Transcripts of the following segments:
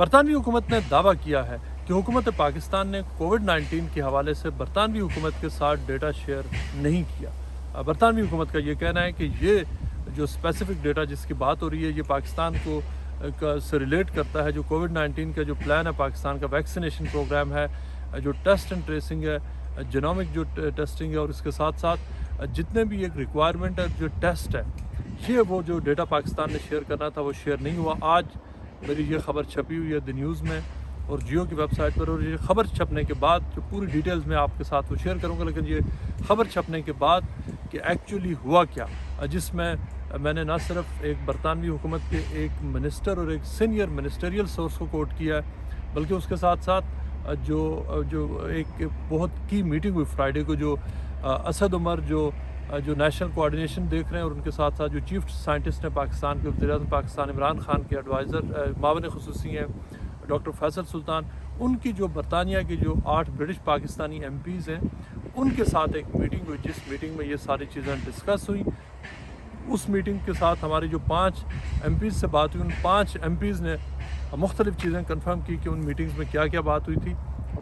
برطانوی حکومت نے دعویٰ کیا ہے کہ حکومت پاکستان نے کووڈ-19 کے حوالے سے برطانوی حکومت کے ساتھ ڈیٹا شیئر نہیں کیا۔ برطانوی حکومت کا یہ کہنا ہے کہ یہ جو اسپیسیفک ڈیٹا جس کی بات ہو رہی ہے یہ پاکستان کو سے ریلیٹ کرتا ہے، جو کووڈ-19 کا جو پلان ہے پاکستان کا، ویکسینیشن پروگرام ہے، جو ٹیسٹ اینڈ ٹریسنگ ہے، جینومک جو ٹیسٹنگ ہے، اور اس کے ساتھ ساتھ جتنے بھی ایک ریکوائرمنٹ ہے جو ٹیسٹ ہے، یہ وہ جو ڈیٹا پاکستان نے شیئر کرنا تھا وہ شیئر نہیں ہوا۔ آج میری یہ خبر چھپی ہوئی ہے دی نیوز میں اور جیو کی ویب سائٹ پر، اور یہ خبر چھپنے کے بعد جو پوری ڈیٹیلز میں آپ کے ساتھ وہ شیئر کروں گا، لیکن یہ خبر چھپنے کے بعد کہ ایکچولی ہوا کیا، جس میں میں نے نہ صرف ایک برطانوی حکومت کے ایک منسٹر اور ایک سینئر منسٹریل سورس کو کوٹ کیا ہے، بلکہ اس کے ساتھ ساتھ جو ایک بہت کی میٹنگ ہوئی فرائیڈے کو، جو اسد عمر جو نیشنل کوآرڈینیشن دیکھ رہے ہیں، اور ان کے ساتھ ساتھ جو چیف سائنٹسٹ ہیں پاکستان کے، وزیر اعظم پاکستان عمران خان کے ایڈوائزر معاون خصوصی ہیں ڈاکٹر فیصل سلطان، ان کی جو برطانیہ کے جو 8 برٹش پاکستانی ایم پیز ہیں، ان کے ساتھ ایک میٹنگ ہوئی، جس میٹنگ میں یہ ساری چیزیں ڈسکس ہوئیں۔ اس میٹنگ کے ساتھ ہماری جو 5 ایم پیز سے بات ہوئی، ان 5 ایم پیز نے مختلف چیزیں کنفرم کی کہ ان میٹنگز میں کیا کیا بات ہوئی تھی،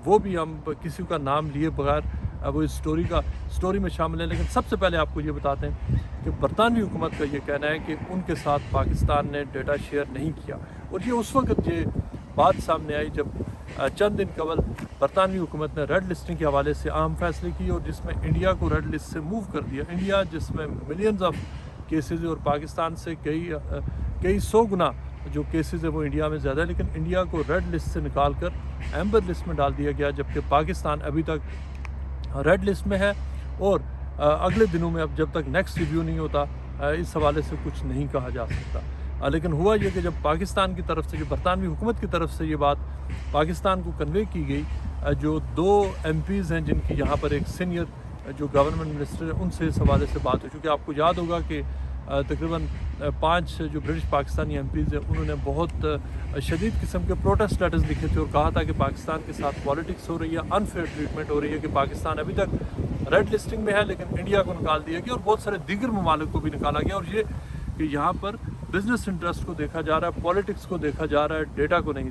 وہ بھی ہم کسی کا نام لیے بغیر وہ اس سٹوری میں شامل ہیں۔ لیکن سب سے پہلے آپ کو یہ بتاتے ہیں کہ برطانوی حکومت کا یہ کہنا ہے کہ ان کے ساتھ پاکستان نے ڈیٹا شیئر نہیں کیا، اور یہ اس وقت یہ بات سامنے آئی جب چند دن قبل برطانوی حکومت نے ریڈ لسٹنگ کے حوالے سے اہم فیصلے کیے، اور جس میں انڈیا کو ریڈ لسٹ سے موو کر دیا۔ انڈیا جس میں ملینز آف کیسز، اور پاکستان سے کئی 100 گنا جو کیسز ہیں وہ انڈیا میں زیادہ ہے، لیکن انڈیا کو ریڈ لسٹ سے نکال کر ایمبر لسٹ میں ڈال دیا گیا، جبکہ پاکستان ابھی تک ریڈ لسٹ میں ہے، اور اگلے دنوں میں اب جب تک نیکسٹ ریویو نہیں ہوتا اس حوالے سے کچھ نہیں کہا جا سکتا۔ لیکن ہوا یہ کہ جب پاکستان کی طرف سے، جو برطانوی حکومت کی طرف سے یہ بات پاکستان کو کنوے کی گئی، جو 2 ایم پیز ہیں جن کی یہاں پر ایک سینئر جو گورنمنٹ منسٹر ہے، ان سے اس حوالے سے بات ہو چکی ہے۔ آپ کو یاد ہوگا کہ تقریباً 5 جو برٹش پاکستانی ایم پیز ہیں، انہوں نے بہت شدید قسم کے پروٹیسٹ لیٹرز لکھے تھے، اور کہا تھا کہ پاکستان کے ساتھ پالیٹکس ہو رہی ہے، انفیئر ٹریٹمنٹ ہو رہی ہے، کہ پاکستان ابھی تک ریڈ لسٹنگ میں ہے لیکن انڈیا کو نکال دیا گیا، اور بہت سارے دیگر ممالک کو بھی نکالا گیا، اور یہ کہ یہاں پر بزنس انٹرسٹ کو دیکھا جا رہا ہے، پالیٹکس کو دیکھا جا رہا ہے، ڈیٹا کو نہیں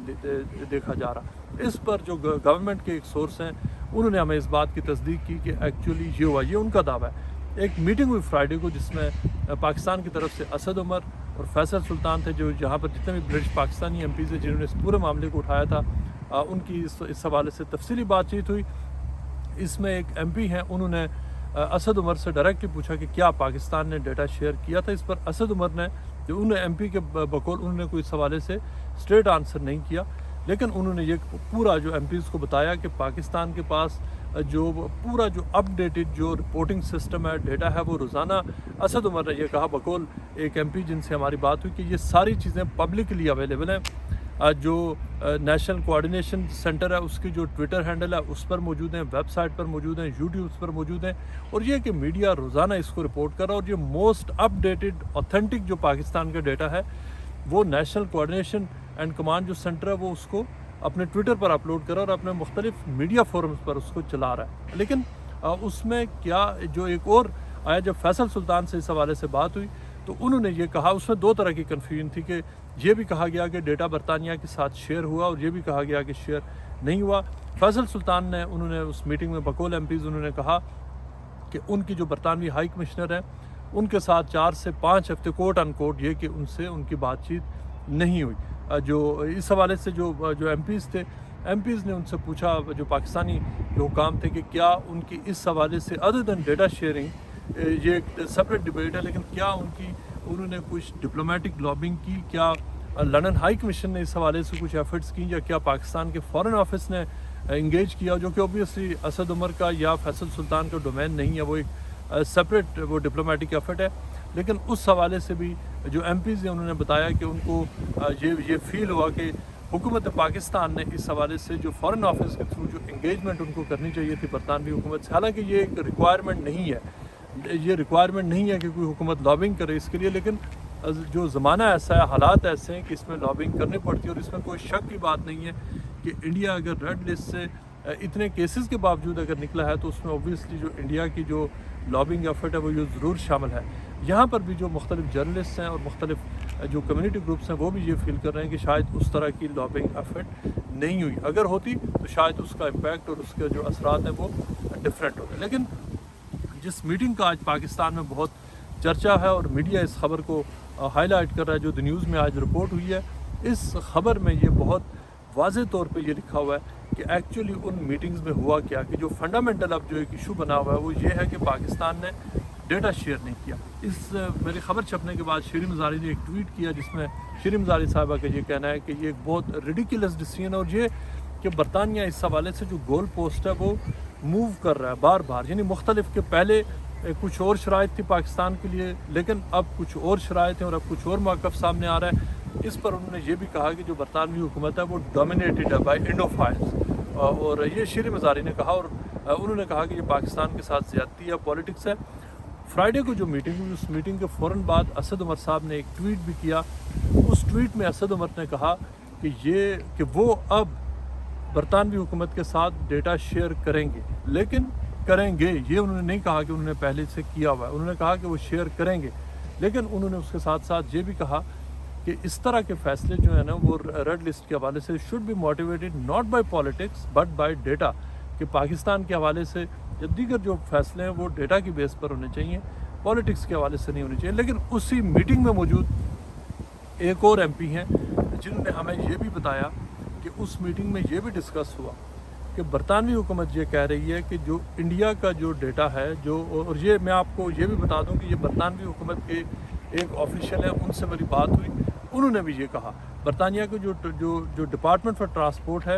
دیکھا جا رہا۔ اس پر جو گورنمنٹ کے ایک سورس ہیں، انہوں نے ہمیں اس بات کی تصدیق کی کہ ایکچولی یہ ہوا، یہ ان کا دعویٰ ہے۔ ایک میٹنگ ہوئی فرائیڈے کو، جس میں پاکستان کی طرف سے اسد عمر اور فیصل سلطان تھے، جو جہاں پر جتنے بھی برٹش پاکستانی ایم پیز ہیں جنہوں نے اس پورے معاملے کو اٹھایا تھا، ان کی اس حوالے سے تفصیلی بات چیت ہوئی۔ اس میں ایک ایم پی ہیں، انہوں نے اسد عمر سے ڈائریکٹلی پوچھا کہ کیا پاکستان نے ڈیٹا شیئر کیا تھا۔ اس پر اسد عمر نے، جو انہیں ایم پی کے بقول، انہوں نے کوئی اس حوالے سے اسٹریٹ آنسر نہیں کیا، لیکن انہوں نے یہ پورا جو ایم پیز کو بتایا کہ پاکستان کے پاس جو پورا جو اپ ڈیٹڈ جو رپورٹنگ سسٹم ہے، ڈیٹا ہے، وہ روزانہ، اسد عمر نے یہ کہا بقول ایک ایم پی جن سے ہماری بات ہوئی، کہ یہ ساری چیزیں پبلکلی اویلیبل ہیں۔ جو نیشنل کوآرڈینیشن سینٹر ہے اس کی جو ٹویٹر ہینڈل ہے اس پر موجود ہیں، ویب سائٹ پر موجود ہیں، یوٹیوب پر موجود ہیں، اور یہ کہ میڈیا روزانہ اس کو رپورٹ کر رہا ہے، اور یہ موسٹ اپ ڈیٹڈ اوتھینٹک جو پاکستان کا ڈیٹا ہے وہ نیشنل کوآرڈینیشن اینڈ کمانڈ جو سینٹر ہے وہ اس کو اپنے ٹویٹر پر اپلوڈ کر رہا ہے، اور اپنے مختلف میڈیا فورمز پر اس کو چلا رہا ہے۔ لیکن اس میں کیا جو ایک اور آیا، جب فیصل سلطان سے اس حوالے سے بات ہوئی تو انہوں نے یہ کہا، اس میں 2 طرح کی کنفیوژن تھی، کہ یہ بھی کہا گیا کہ ڈیٹا برطانیہ کے ساتھ شیئر ہوا، اور یہ بھی کہا گیا کہ شیئر نہیں ہوا۔ فیصل سلطان نے، انہوں نے اس میٹنگ میں بقول ایم پیز انہوں نے کہا کہ ان کی جو برطانوی ہائی کمشنر ہیں ان کے ساتھ 4 سے 5 ہفتے کوٹ ان کوٹ یہ کہ ان سے ان کی بات چیت نہیں ہوئی۔ جو اس حوالے سے جو ایم پیز تھے، ایم پیز نے ان سے پوچھا، جو پاکستانی جو حکام تھے، کہ کیا ان کی اس حوالے سے ادر دین ڈیٹا شیئرنگ، یہ ایک سپریٹ ڈبیٹ ہے، لیکن کیا انہوں نے کچھ ڈپلومیٹک لابنگ کی، کیا لندن ہائی کمیشن نے اس حوالے سے کچھ ایفرٹس کی، یا کیا پاکستان کے فارن آفس نے انگیج کیا، جو کہ اوبویسلی اسد عمر کا یا فیصل سلطان کا ڈومین نہیں ہے، وہ ایک سپریٹ وہ ڈپلومیٹک ایفرٹ ہے۔ لیکن اس حوالے سے بھی جو ایم پیز ہیں انہوں نے بتایا کہ ان کو یہ فیل ہوا کہ حکومت پاکستان نے اس حوالے سے جو فارن آفس کے تھرو جو انگیجمنٹ ان کو کرنی چاہیے تھی برطانوی حکومت سے، حالانکہ یہ ایک ریکوائرمنٹ نہیں ہے، یہ ریکوائرمنٹ نہیں ہے کہ کوئی حکومت لابنگ کرے اس کے لیے، لیکن جو زمانہ ایسا ہے، حالات ایسے ہیں کہ اس میں لابنگ کرنی پڑتی ہے، اور اس میں کوئی شک کی بات نہیں ہے کہ انڈیا اگر ریڈ لسٹ سے اتنے کیسز کے باوجود اگر نکلا ہے تو اس میں اوبویسلی جو انڈیا کی جو لابنگ ایفرٹ ہے وہ یہ ضرور شامل ہے۔ یہاں پر بھی جو مختلف جرنلسٹ ہیں اور مختلف جو کمیونٹی گروپس ہیں وہ بھی یہ فیل کر رہے ہیں کہ شاید اس طرح کی لابنگ ایفرٹ نہیں ہوئی، اگر ہوتی تو شاید اس کا امپیکٹ اور اس کے جو اثرات ہیں وہ ڈفرینٹ ہوتے. لیکن جس میٹنگ کا آج پاکستان میں بہت چرچا ہے اور میڈیا اس خبر کو ہائی لائٹ کر رہا ہے، جو دی نیوز میں آج رپورٹ ہوئی ہے، اس خبر میں یہ بہت واضح طور پہ یہ لکھا ہوا ہے کہ ایکچولی ان میٹنگز میں ہوا کیا، کہ جو فنڈامنٹل اب جو ایک ایشو بنا ہوا ہے وہ یہ ہے کہ پاکستان نے ڈیٹا شیئر نہیں کیا. اس میری خبر چھپنے کے بعد شیریں مزاری نے ایک ٹویٹ کیا جس میں شیریں مزاری صاحبہ کا یہ کہنا ہے کہ یہ ایک بہت ریڈیکولس ڈیسیژن ہے، اور یہ کہ برطانیہ اس حوالے سے جو گول پوسٹ ہے وہ موو کر رہا ہے بار بار، یعنی مختلف کہ پہلے کچھ اور شرائط تھی پاکستان کے لیے لیکن اب کچھ اور شرائط ہیں اور اب کچھ اور موقف سامنے آ رہا ہے. اس پر انہوں نے یہ بھی کہا کہ جو برطانوی حکومت ہے وہ ڈومینیٹڈ ہے بائی انڈوفائلز، اور یہ شیریں مزاری نے کہا، اور انہوں نے کہا کہ یہ پاکستان کے ساتھ زیادتی ہے، پولیٹکس ہے. فرائیڈے کو جو میٹنگ ہوئی، اس میٹنگ کے فوراً بعد اسد عمر صاحب نے ایک ٹویٹ بھی کیا. اس ٹویٹ میں اسد عمر نے کہا کہ وہ اب برطانوی حکومت کے ساتھ ڈیٹا شیئر کریں گے، لیکن کریں گے، یہ انہوں نے نہیں کہا کہ انہوں نے پہلے سے کیا ہوا ہے، انہوں نے کہا کہ وہ شیئر کریں گے. لیکن انہوں نے اس کے ساتھ ساتھ یہ بھی کہا کہ اس طرح کے فیصلے جو ہیں نا وہ ریڈ لسٹ کے حوالے سے should be motivated not by politics but by data, کہ پاکستان کے حوالے سے دیگر جو فیصلے ہیں وہ ڈیٹا کی بیس پر ہونے چاہیے، پالیٹکس کے حوالے سے نہیں ہونے چاہیے. لیکن اسی میٹنگ میں موجود ایک اور ایم پی ہیں جنہوں نے ہمیں یہ بھی بتایا کہ اس میٹنگ میں یہ بھی ڈسکس ہوا کہ برطانوی حکومت یہ کہہ رہی ہے کہ جو انڈیا کا جو ڈیٹا ہے اور یہ میں آپ کو یہ بھی بتا دوں کہ یہ برطانوی حکومت کے ایک آفیشیل ہیں، ان سے میری بات ہوئی، انہوں نے بھی یہ کہا. برطانیہ کے جو ڈپارٹمنٹ فار ٹرانسپورٹ ہے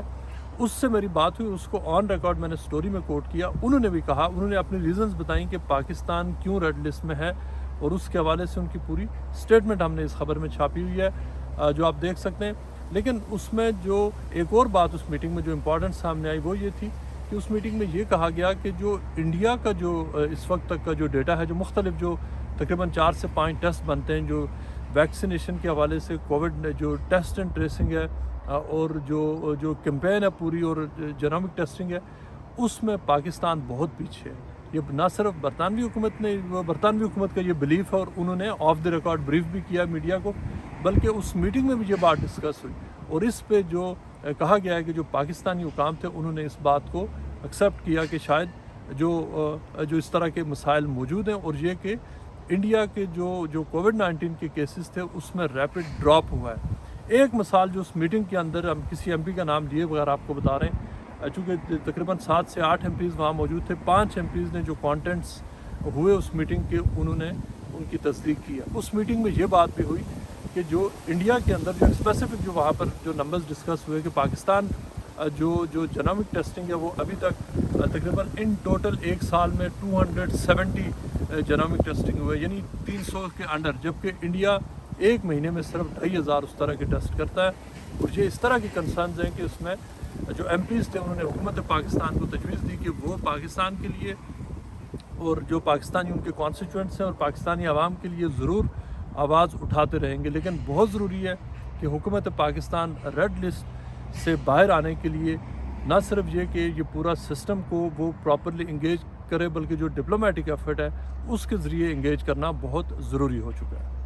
اس سے میری بات ہوئی، اس کو آن ریکارڈ میں نے سٹوری میں کوٹ کیا. انہوں نے بھی کہا، انہوں نے اپنی ریزنز بتائیں کہ پاکستان کیوں ریڈ لسٹ میں ہے، اور اس کے حوالے سے ان کی پوری سٹیٹمنٹ ہم نے اس خبر میں چھاپی ہوئی ہے جو آپ دیکھ سکتے ہیں. لیکن اس میں جو ایک اور بات اس میٹنگ میں جو امپورٹنٹ سامنے آئی وہ یہ تھی کہ اس میٹنگ میں یہ کہا گیا کہ جو انڈیا کا جو اس وقت تک کا جو ڈیٹا ہے، جو مختلف جو تقریباً 4 سے 5 ٹیسٹ بنتے ہیں جو ویکسینیشن کے حوالے سے، کووڈ جو ٹیسٹ اینڈ ٹریسنگ ہے اور جو کیمپین ہے پوری اور جینومک ٹیسٹنگ ہے، اس میں پاکستان بہت پیچھے ہے. یہ نہ صرف برطانوی حکومت کا یہ بلیف ہے اور انہوں نے آف دی ریکارڈ بریف بھی کیا میڈیا کو، بلکہ اس میٹنگ میں بھی یہ بات ڈسکس ہوئی اور اس پہ جو کہا گیا ہے کہ جو پاکستانی حکام تھے انہوں نے اس بات کو ایکسیپٹ کیا کہ شاید جو اس طرح کے مسائل موجود ہیں، اور یہ کہ انڈیا کے جو کووڈ-19 کے کیسز تھے اس میں ریپڈ ڈراپ ہوا ہے. ایک مثال جو اس میٹنگ کے اندر ہم کسی ایم پی کا نام لیے بغیر آپ کو بتا رہے ہیں، چونکہ تقریباً 7 سے 8 ایم پیز وہاں موجود تھے، 5 ایم پیز نے جو کانٹینٹس ہوئے اس میٹنگ کے انہوں نے ان کی تصدیق کی ہے. اس میٹنگ میں یہ بات بھی ہوئی کہ جو انڈیا کے اندر جو اسپیسیفک جو وہاں پر جو نمبرز ڈسکس ہوئے کہ پاکستان جو جینومک ٹیسٹنگ ہے وہ ابھی تک تقریباً ان ٹوٹل ایک سال میں 270 جینومک ٹیسٹنگ ہوئے، یعنی 300 کے انڈر، جبکہ انڈیا ایک مہینے میں صرف 2500 اس طرح کے ٹیسٹ کرتا ہے. اور یہ اس طرح کی کنسرنز ہیں کہ اس میں جو ایم پیز تھے انہوں نے حکومت پاکستان کو تجویز دی کہ وہ پاکستان کے لیے اور جو پاکستانی ان کے کانسٹیچوئنٹس ہیں اور پاکستانی عوام کے لیے ضرور آواز اٹھاتے رہیں گے. لیکن بہت ضروری ہے کہ حکومت پاکستان ریڈ لسٹ سے باہر آنے کے لیے نہ صرف یہ کہ یہ پورا سسٹم کو وہ پراپرلی انگیج کرے، بلکہ جو ڈپلومیٹک ایفرٹ ہے اس کے ذریعے انگیج کرنا بہت ضروری ہو چکا ہے.